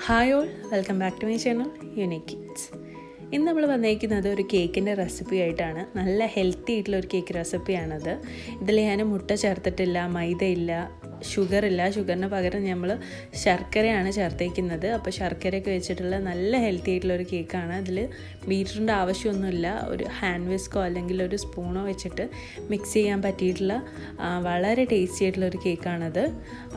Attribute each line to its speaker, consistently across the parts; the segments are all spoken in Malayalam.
Speaker 1: Hi all, welcome back to my channel unique kids. ഇന്ന് നമ്മൾ വന്നിരിക്കുന്നത് ഒരു കേക്കിൻ്റെ റെസിപ്പി ആയിട്ടാണ്. നല്ല ഹെൽത്തി ആയിട്ടുള്ള ഒരു കേക്ക് റെസിപ്പിയാണത്. ഇതിൽ ഞാൻ മുട്ട ചേർത്തിട്ടില്ല, മൈദയില്ല, ഷുഗറില്ല. ഷുഗറിന് പകരം നമ്മൾ ശർക്കരയാണ് ചേർത്തേക്കുന്നത്. അപ്പോൾ ശർക്കരയൊക്കെ വെച്ചിട്ടുള്ള നല്ല ഹെൽത്തി ആയിട്ടുള്ള ഒരു കേക്കാണ്. അതിൽ ബീറ്ററിൻ്റെ ആവശ്യമൊന്നുമില്ല. ഒരു ഹാൻഡ് വിസ്കോ അല്ലെങ്കിൽ ഒരു സ്പൂണോ വെച്ചിട്ട് മിക്സ് ചെയ്യാൻ പറ്റിയിട്ടുള്ള വളരെ ടേസ്റ്റി ആയിട്ടുള്ള ഒരു കേക്കാണത്.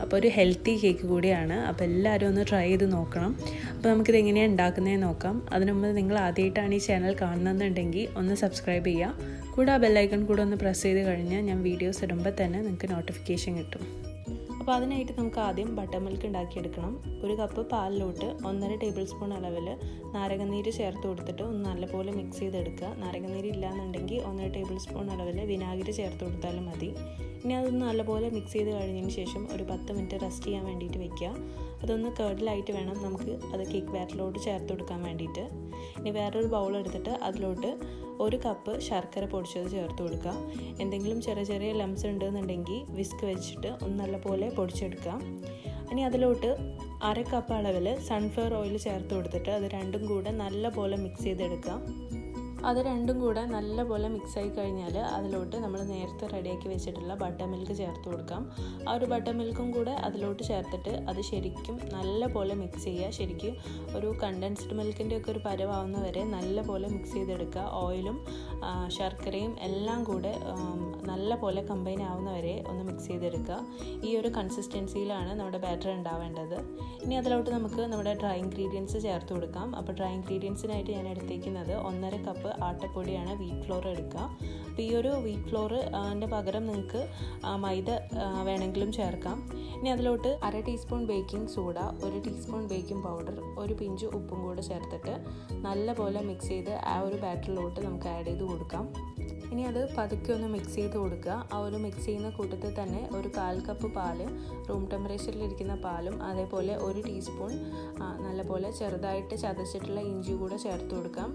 Speaker 1: അപ്പോൾ ഒരു ഹെൽത്തി കേക്ക് കൂടിയാണ്. അപ്പോൾ എല്ലാവരും ഒന്ന് ട്രൈ ചെയ്ത് നോക്കണം. അപ്പോൾ നമുക്കിത് എങ്ങനെയാണ് ഉണ്ടാക്കുന്നതെന്ന് നോക്കാം. അതിനു മുമ്പ് നിങ്ങൾ ആദ്യമായിട്ടാണ് ഈ ചാനൽ കാണുന്നതെന്നുണ്ടെങ്കിൽ ഒന്ന് സബ്സ്ക്രൈബ് ചെയ്യുക. കൂടെ ആ ബെല്ലൈക്കൺ കൂടെ ഒന്ന് പ്രസ് ചെയ്ത് കഴിഞ്ഞാൽ ഞാൻ വീഡിയോസ് ഇടുമ്പോൾ തന്നെ നിങ്ങൾക്ക് നോട്ടിഫിക്കേഷൻ കിട്ടും. അപ്പോൾ അതിനായിട്ട് നമുക്ക് ആദ്യം ബട്ടർ മിൽക്ക് ഉണ്ടാക്കിയെടുക്കണം. ഒരു കപ്പ് പാലിലോട്ട് 1.5 ടേബിൾ സ്പൂൺ അളവിൽ നാരങ്ങനീര് ചേർത്ത് കൊടുത്തിട്ട് ഒന്ന് നല്ലപോലെ മിക്സ് ചെയ്തെടുക്കുക. നാരങ്ങനീര് ഇല്ലയെന്നുണ്ടെങ്കിൽ 1.5 ടേബിൾ സ്പൂൺ അളവിൽ വിനാഗിരി ചേർത്ത് കൊടുത്താലും മതി. ഇനി അതൊന്ന് നല്ലപോലെ മിക്സ് ചെയ്ത് കഴിഞ്ഞതിന് ശേഷം ഒരു 10 മിനിറ്റ് റെസ്റ്റ് ചെയ്യാൻ വേണ്ടിയിട്ട് വെക്കുക. അതൊന്ന് കേർഡിലായിട്ട് വേണം നമുക്ക് അത് കേക്ക് ബാറ്ററിലോട്ട് ചേർത്ത് കൊടുക്കാൻ വേണ്ടിയിട്ട്. ഇനി വേറൊരു ബൗൾ എടുത്തിട്ട് അതിലോട്ട് 1 കപ്പ് ശർക്കര പൊടിച്ചത് ചേർത്ത് കൊടുക്കുക. എന്തെങ്കിലും ചെറിയ ചെറിയ ലംസ് ഉണ്ടെന്നുണ്ടെങ്കിൽ വിസ്ക് വെച്ചിട്ട് ഒന്ന് നല്ലപോലെ പൊടിച്ചെടുക്കുക. ഇനി അതിലോട്ട് 1/2 കപ്പ് അളവിൽ സൺഫ്ലവർ ഓയിൽ ചേർത്ത് കൊടുത്തിട്ട് അത് രണ്ടും കൂടെ നല്ലപോലെ മിക്സ് ചെയ്തെടുക്കുക. അത് രണ്ടും കൂടെ നല്ലപോലെ മിക്സായി കഴിഞ്ഞാൽ അതിലോട്ട് നമ്മൾ നേരത്തെ റെഡിയാക്കി വെച്ചിട്ടുള്ള ബട്ടർ മിൽക്ക് ചേർത്ത് കൊടുക്കാം. ആ ഒരു ബട്ടർ മിൽക്കും കൂടെ അതിലോട്ട് ചേർത്തിട്ട് അത് ശരിക്കും നല്ലപോലെ മിക്സ് ചെയ്യുക. ശരിക്കും ഒരു കണ്ടൻസ്ഡ് മിൽക്കിൻ്റെ ഒക്കെ ഒരു പരുവാവുന്ന വരെ നല്ലപോലെ മിക്സ് ചെയ്തെടുക്കുക. ഓയിലും ശർക്കരയും എല്ലാം കൂടെ നല്ലപോലെ കമ്പൈൻ ആവുന്ന വരെ ഒന്ന് മിക്സ് ചെയ്തെടുക്കുക. ഈ ഒരു കൺസിസ്റ്റൻസിയിലാണ് നമ്മുടെ ബാറ്റർ ഉണ്ടാവേണ്ടത്. ഇനി അതിലോട്ട് നമുക്ക് നമ്മുടെ ഡ്രൈ ഇൻഗ്രീഡിയൻസ് ചേർത്ത് കൊടുക്കാം. അപ്പോൾ ഡ്രൈ ഇൻഗ്രീഡിയൻസിനായിട്ട് ഞാൻ എടുത്തേക്കുന്നത് 1.5 കപ്പ് ആട്ടപ്പൊടിയാണ്, വീറ്റ് ഫ്ലോർ എടുക്കുക. അപ്പോൾ ഈ ഒരു വീറ്റ് ഫ്ലോർ അതിൻ്റെ പകരം നിങ്ങൾക്ക് മൈദ വേണമെങ്കിലും ചേർക്കാം. ഇനി അതിലോട്ട് 1/2 teaspoon baking soda, 1 teaspoon baking powder, ഒരു പിഞ്ച് ഉപ്പും കൂടെ ചേർത്തിട്ട് നല്ലപോലെ മിക്സ് ചെയ്ത് ആ ഒരു ബാറ്ററിലോട്ട് നമുക്ക് ആഡ് ചെയ്ത് കൊടുക്കാം. ഇനി അത് പതുക്കെ ഒന്ന് മിക്സ് ചെയ്ത് കൊടുക്കുക. ആ ഒരു മിക്സ് ചെയ്യുന്ന കൂട്ടത്തിൽ തന്നെ ഒരു 1/4 കപ്പ് പാല്, റൂം ടെമ്പറേച്ചറിലിരിക്കുന്ന പാലും, അതേപോലെ 1 ടീസ്പൂൺ നല്ലപോലെ ചെറുതായിട്ട് ചതച്ചിട്ടുള്ള ഇഞ്ചി കൂടെ ചേർത്ത് കൊടുക്കാം.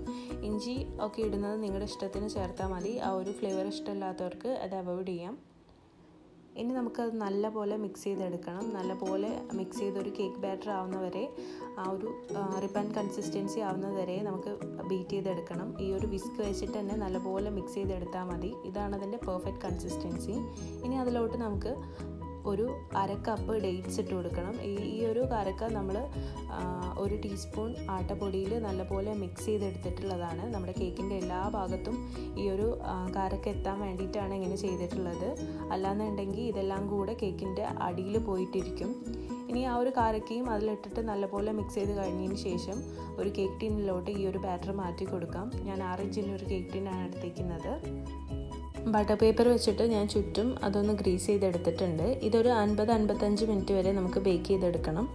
Speaker 1: ഇഞ്ചി ഒക്കെ ഇടുന്നത് നിങ്ങളുടെ ഇഷ്ടത്തിന് ചേർത്താൽ മതി. ആ ഒരു ഫ്ലേവർ ഇഷ്ടമില്ലാത്തവർക്ക് അത് അവോയ്ഡ് ചെയ്യാം. ഇനി നമുക്കത് നല്ലപോലെ മിക്സ് ചെയ്തെടുക്കണം. നല്ലപോലെ മിക്സ് ചെയ്തൊരു കേക്ക് ബാറ്റർ ആവുന്നവരെ, ആ ഒരു റിബൺ കൺസിസ്റ്റൻസി ആവുന്നതുവരെ നമുക്ക് ബീറ്റ് ചെയ്തെടുക്കണം. ഈ ഒരു വിസ്ക് വെച്ചിട്ട് തന്നെ നല്ലപോലെ മിക്സ് ചെയ്തെടുത്താൽ മതി. ഇതാണ് അതിൻ്റെ പെർഫെക്റ്റ് കൺസിസ്റ്റൻസി. ഇനി അതിലോട്ട് നമുക്ക് ഒരു 1/2 കപ്പ് ഡേറ്റ്സ് ഇട്ട് കൊടുക്കണം. ഈ ഒരു കാരക്ക നമ്മൾ 1 ടീസ്പൂൺ ആട്ടപ്പൊടിയിൽ നല്ലപോലെ മിക്സ് ചെയ്തെടുത്തിട്ടുള്ളതാണ്. നമ്മുടെ കേക്കിൻ്റെ എല്ലാ ഭാഗത്തും ഈ ഒരു കാരക്ക എത്താൻ വേണ്ടിയിട്ടാണ് ഇങ്ങനെ ചെയ്തിട്ടുള്ളത്. അല്ലാന്നുണ്ടെങ്കിൽ ഇതെല്ലാം കൂടെ കേക്കിൻ്റെ അടിയിൽ പോയിട്ടിരിക്കും. ഇനി ആ ഒരു കാരക്കയും അതിലിട്ടിട്ട് നല്ലപോലെ മിക്സ് ചെയ്ത് കഴിഞ്ഞതിന് ശേഷം ഒരു കേക്ക് ടിന്നിലോട്ട് ഈ ഒരു ബാറ്റർ മാറ്റി കൊടുക്കാം. ഞാൻ 6 ഇഞ്ചിൻ്റെ ഒരു കേക്ക് ടിന്നാണ് എടുത്തേക്കുന്നത്. ബട്ടർ പേപ്പർ വെച്ചിട്ട് ഞാൻ ചുറ്റും അതൊന്ന് ഗ്രീസ് ചെയ്തെടുത്തിട്ടുണ്ട്. ഇതൊരു 50-55 മിനിറ്റ് വരെ നമുക്ക് ബേക്ക് ചെയ്തെടുക്കണം.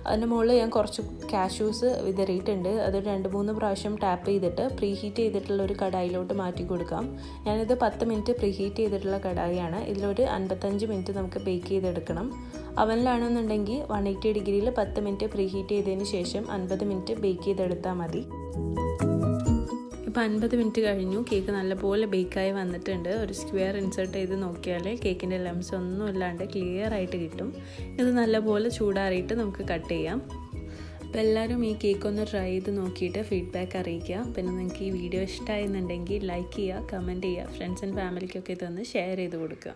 Speaker 1: അതിൻ്റെ മുകളിൽ ഞാൻ കുറച്ച് കാഷ്യൂസ് വിതറിയിട്ടുണ്ട്. അത് 2-3 പ്രാവശ്യം ടാപ്പ് ചെയ്തിട്ട് പ്രീ ഹീറ്റ് ചെയ്തിട്ടുള്ള ഒരു കടായിലോട്ട് മാറ്റി കൊടുക്കാം. ഞാനിത് 10 മിനിറ്റ് പ്രീ ഹീറ്റ് ചെയ്തിട്ടുള്ള കടായിയാണ്. ഇതിലൊരു 55 മിനിറ്റ് നമുക്ക് ബേക്ക് ചെയ്തെടുക്കണം. അവനിലാണെന്നുണ്ടെങ്കിൽ 180 ഡിഗ്രിയിൽ 10 മിനിറ്റ് പ്രീ ഹീറ്റ് ചെയ്തതിന് ശേഷം 50 മിനിറ്റ് ബേക്ക് ചെയ്തെടുത്താൽ മതി. ഇപ്പോൾ 50 മിനിറ്റ് കഴിഞ്ഞു. കേക്ക് നല്ലപോലെ ബേക്കായി വന്നിട്ടുണ്ട്. ഒരു സ്ക്വയർ ഇൻസേർട്ട് ചെയ്ത് നോക്കിയാൽ കേക്കിൻ്റെ ലംസ് ഒന്നും ഇല്ലാണ്ട് ക്ലിയർ ആയിട്ട് കിട്ടും. ഇത് നല്ലപോലെ ചൂടാറിയിട്ട് നമുക്ക് കട്ട് ചെയ്യാം. അപ്പോൾ എല്ലാവരും ഈ കേക്ക് ഒന്ന് ട്രൈ ചെയ്ത് നോക്കിയിട്ട് ഫീഡ്ബാക്ക് അറിയിക്കുക. പിന്നെ നിങ്ങൾക്ക് ഈ വീഡിയോ ഇഷ്ടമായെന്നുണ്ടെങ്കിൽ ലൈക്ക് ചെയ്യുക, കമൻറ്റ് ചെയ്യുക, ഫ്രണ്ട്സ് ആൻഡ് ഫാമിലിക്കൊക്കെ ഇതൊന്ന് ഷെയർ ചെയ്ത് കൊടുക്കുക.